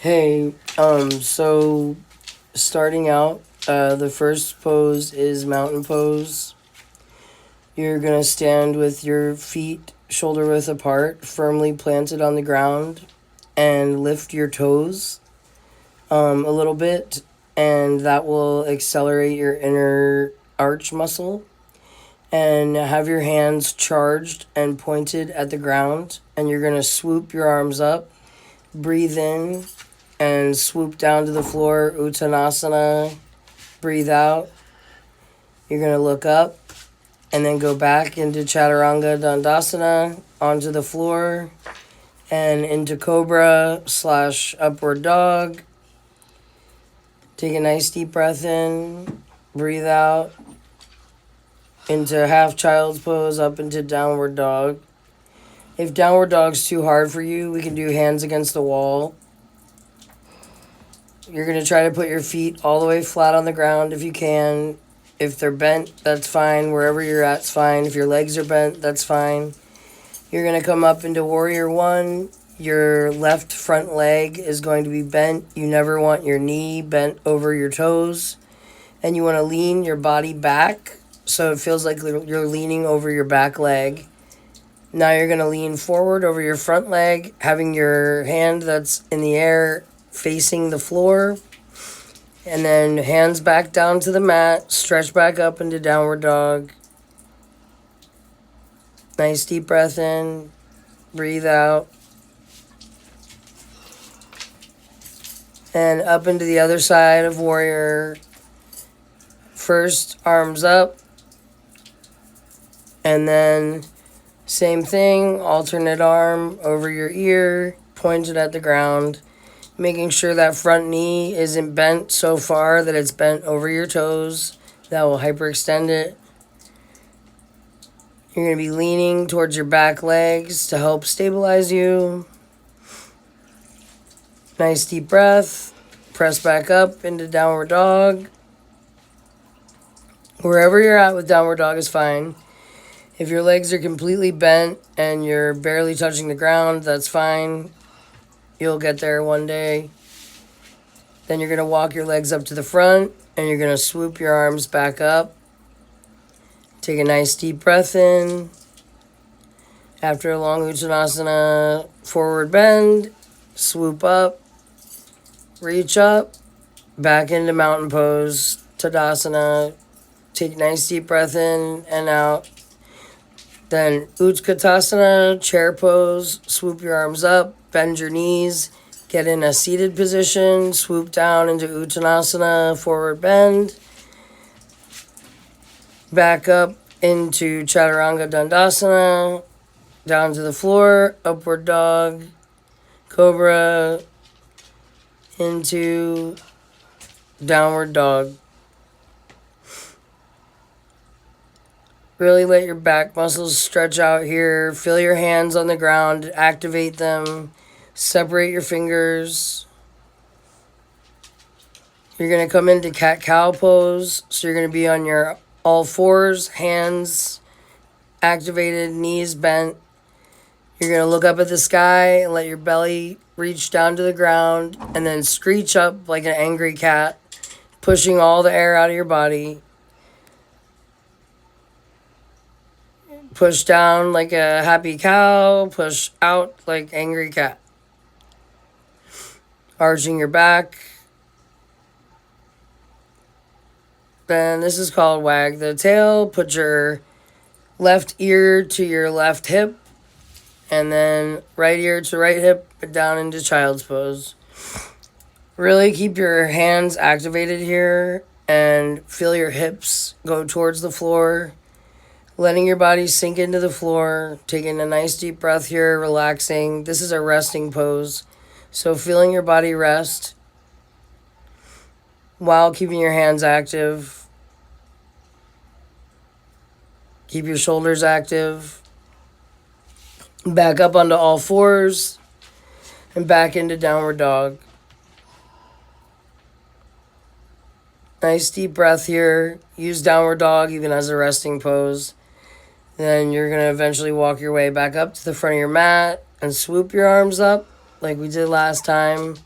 Hey, so starting out, the first pose is mountain pose. You're gonna stand with your feet shoulder width apart, firmly planted on the ground, and lift your toes a little bit, and that will accelerate your inner arch muscle. And have your hands charged and pointed at the ground, and you're gonna swoop your arms up, breathe in, and swoop down to the floor, Uttanasana. Breathe out. You're going to look up and then go back into Chaturanga Dandasana onto the floor and into Cobra / Upward Dog. Take a nice deep breath in. Breathe out into half child's pose up into Downward Dog. If Downward Dog's too hard for you, we can do hands against the wall. You're going to try to put your feet all the way flat on the ground if you can. If they're bent, that's fine. Wherever you're at's fine. If your legs are bent, that's fine. You're going to come up into Warrior One. Your left front leg is going to be bent. You never want your knee bent over your toes. And you want to lean your body back so it feels like you're leaning over your back leg. Now you're going to lean forward over your front leg, having your hand that's in the air facing the floor, and then hands back down to the mat, stretch back up into Downward Dog. Nice deep breath in, breathe out, and up into the other side of Warrior. First, arms up, and then same thing, alternate arm over your ear, pointed at the ground. Making sure that front knee isn't bent so far that it's bent over your toes. That will hyperextend it. You're going to be leaning towards your back legs to help stabilize you. Nice deep breath. Press back up into Downward Dog. Wherever you're at with Downward Dog is fine. If your legs are completely bent and you're barely touching the ground, that's fine. You'll get there one day. Then you're going to walk your legs up to the front and you're going to swoop your arms back up. Take a nice deep breath in. After a long Uttanasana, forward bend, swoop up, reach up, back into mountain pose, Tadasana. Take a nice deep breath in and out. Then Utkatasana, chair pose, swoop your arms up, bend your knees, get in a seated position, swoop down into Uttanasana, forward bend, back up into Chaturanga Dandasana, down to the floor, Upward Dog, Cobra, into Downward Dog. Really let your back muscles stretch out here. Feel your hands on the ground. Activate them. Separate your fingers. You're going to come into cat-cow pose. So you're going to be on your all fours, hands activated, knees bent. You're going to look up at the sky and let your belly reach down to the ground. And then screech up like an angry cat, pushing all the air out of your body. Push down like a happy cow. Push out like angry cat. Arching your back. Then this is called wag the tail. Put your left ear to your left hip. And then right ear to right hip. Down into child's pose. Really keep your hands activated here. And feel your hips go towards the floor. Letting your body sink into the floor, taking a nice deep breath here, relaxing. This is a resting pose. So feeling your body rest while keeping your hands active. Keep your shoulders active. Back up onto all fours and back into Downward Dog. Nice deep breath here. Use Downward Dog even as a resting pose. Then you're going to eventually walk your way back up to the front of your mat and swoop your arms up like we did last time.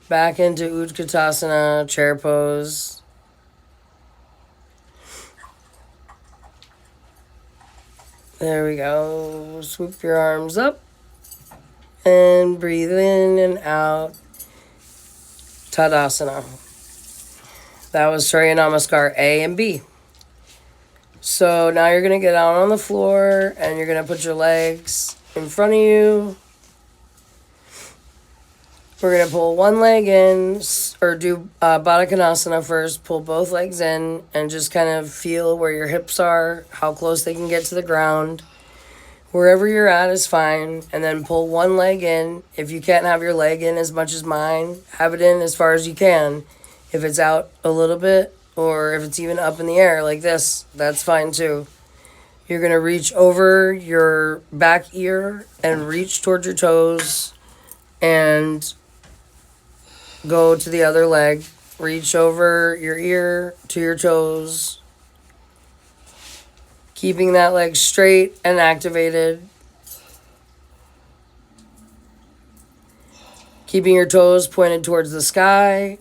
Back into Utkatasana, chair pose. There we go. Swoop your arms up and breathe in and out. Tadasana. That was Surya Namaskar A and B. So now you're going to get out on the floor and you're going to put your legs in front of you. We're going to pull one leg in, or do Baddha Konasana first. Pull both legs in and just kind of feel where your hips are, how close they can get to the ground. Wherever you're at is fine. And then pull one leg in. If you can't have your leg in as much as mine, have it in as far as you can. If it's out a little bit, or if it's even up in the air like this, that's fine too. You're going to reach over your back ear and reach towards your toes and go to the other leg. Reach over your ear to your toes. Keeping that leg straight and activated. Keeping your toes pointed towards the sky.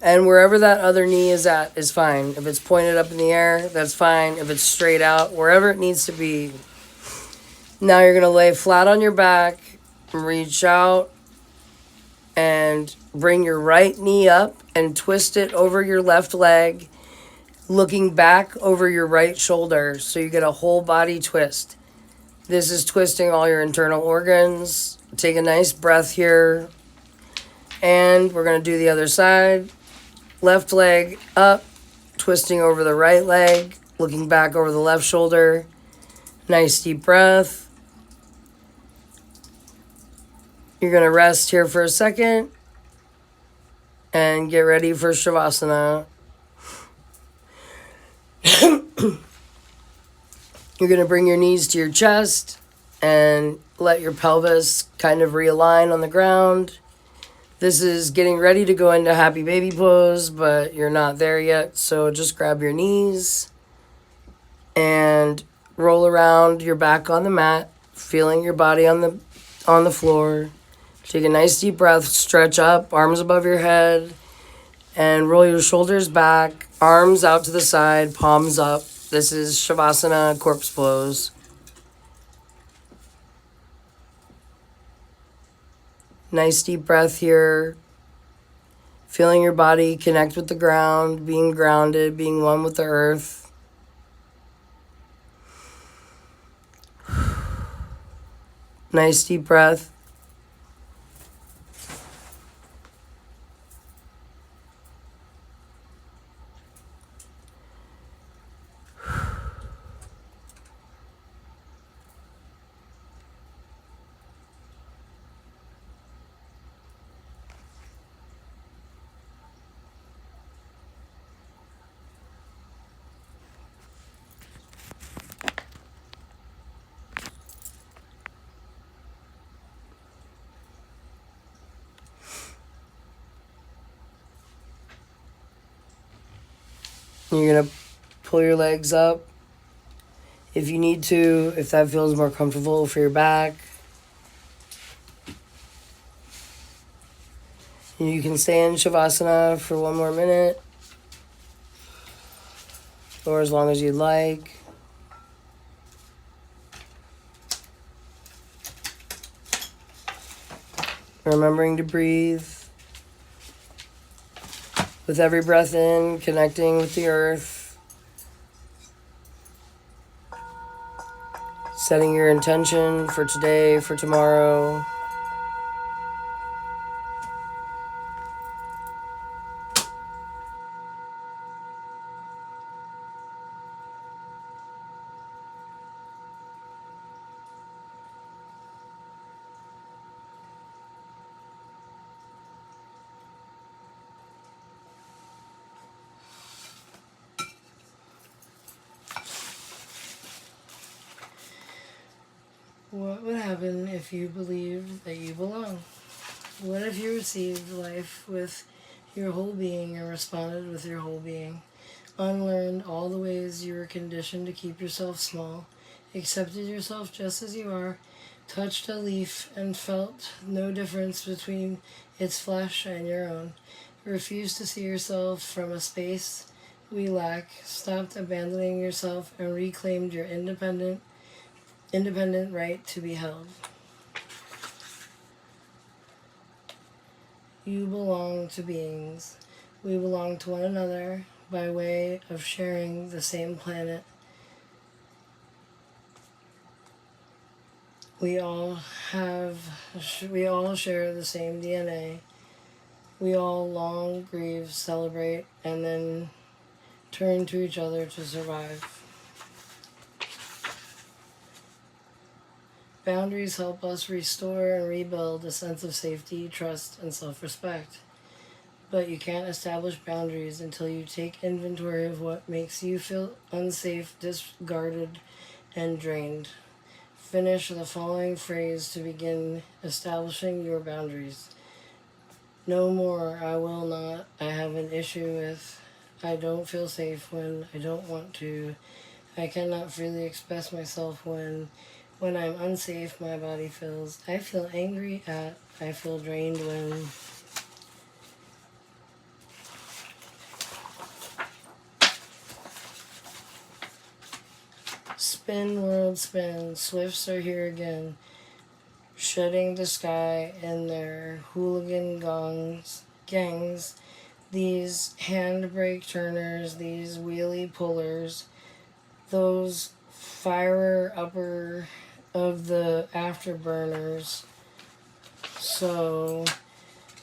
And wherever that other knee is at is fine. If it's pointed up in the air, that's fine. If it's straight out, wherever it needs to be. Now you're going to lay flat on your back, reach out, and bring your right knee up and twist it over your left leg, looking back over your right shoulder. So you get a whole body twist. This is twisting all your internal organs. Take a nice breath here. And we're going to do the other side. Left leg up, twisting over the right leg, looking back over the left shoulder. Nice deep breath. You're going to rest here for a second and get ready for Shavasana. You're going to bring your knees to your chest and let your pelvis kind of realign on the ground. This is getting ready to go into happy baby pose, but you're not there yet. So just grab your knees and roll around your back on the mat, feeling your body on the floor. Take a nice deep breath, stretch up, arms above your head, and roll your shoulders back, arms out to the side, palms up. This is Shavasana, corpse pose. Nice deep breath here. Feeling your body connect with the ground, being grounded, being one with the earth. Nice deep breath. You're going to pull your legs up if you need to, if that feels more comfortable for your back. You can stay in Shavasana for one more minute, or as long as you'd like. Remembering to breathe. With every breath in, connecting with the earth. Setting your intention for today, for tomorrow. What would happen if you believed that you belong? What if you received life with your whole being and responded with your whole being? Unlearned all the ways you were conditioned to keep yourself small, accepted yourself just as you are, touched a leaf and felt no difference between its flesh and your own. You refused to see yourself from a space we lack, stopped abandoning yourself, and reclaimed your independent right to be held. You belong to beings. We belong to one another by way of sharing the same planet. We all share the same DNA. We all long, grieve, celebrate, and then turn to each other to survive. Boundaries help us restore and rebuild a sense of safety, trust, and self-respect. But you can't establish boundaries until you take inventory of what makes you feel unsafe, discarded, and drained. Finish the following phrase to begin establishing your boundaries. No more, I will not, I have an issue with, I don't feel safe when I don't want to, I cannot freely express myself when I'm unsafe, my body feels, I feel angry at, I feel drained when. Spin, world, spin, Swifts are here again, shedding the sky in their hooligan gangs, these handbrake turners, these wheelie pullers, those firer upper of the afterburners. So,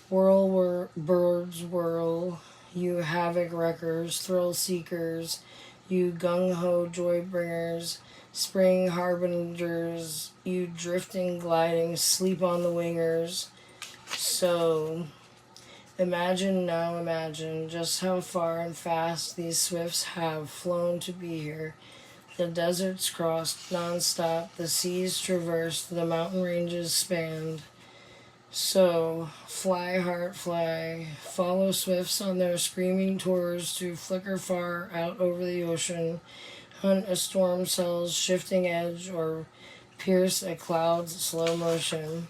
birds whirl, you havoc wreckers, thrill seekers, you gung-ho joy bringers, spring harbingers, you drifting, gliding, sleep on the wingers. So, imagine just how far and fast these swifts have flown to be here. The deserts crossed non-stop, the seas traversed, the mountain ranges spanned. So, fly, heart, fly. Follow swifts on their screaming tours to flicker far out over the ocean, hunt a storm cell's shifting edge, or pierce a cloud's slow motion.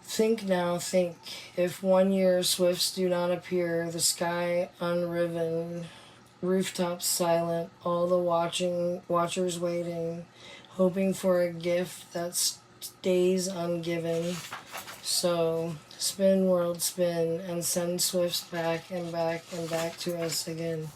Think now, think. If 1 year swifts do not appear, the sky unriven, rooftops silent, all the watchers waiting, hoping for a gift that stays ungiven. So, spin, world, spin, and send swifts back and back and back to us again.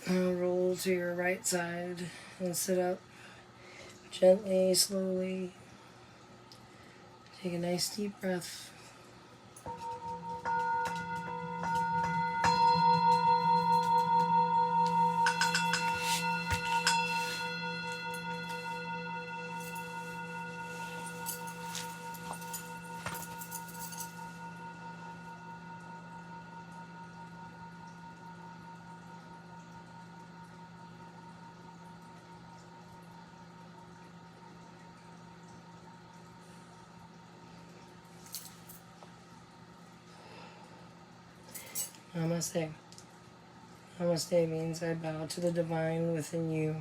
Now roll to your right side and sit up gently, slowly. Take a nice deep breath. Namaste. Namaste means I bow to the divine within you.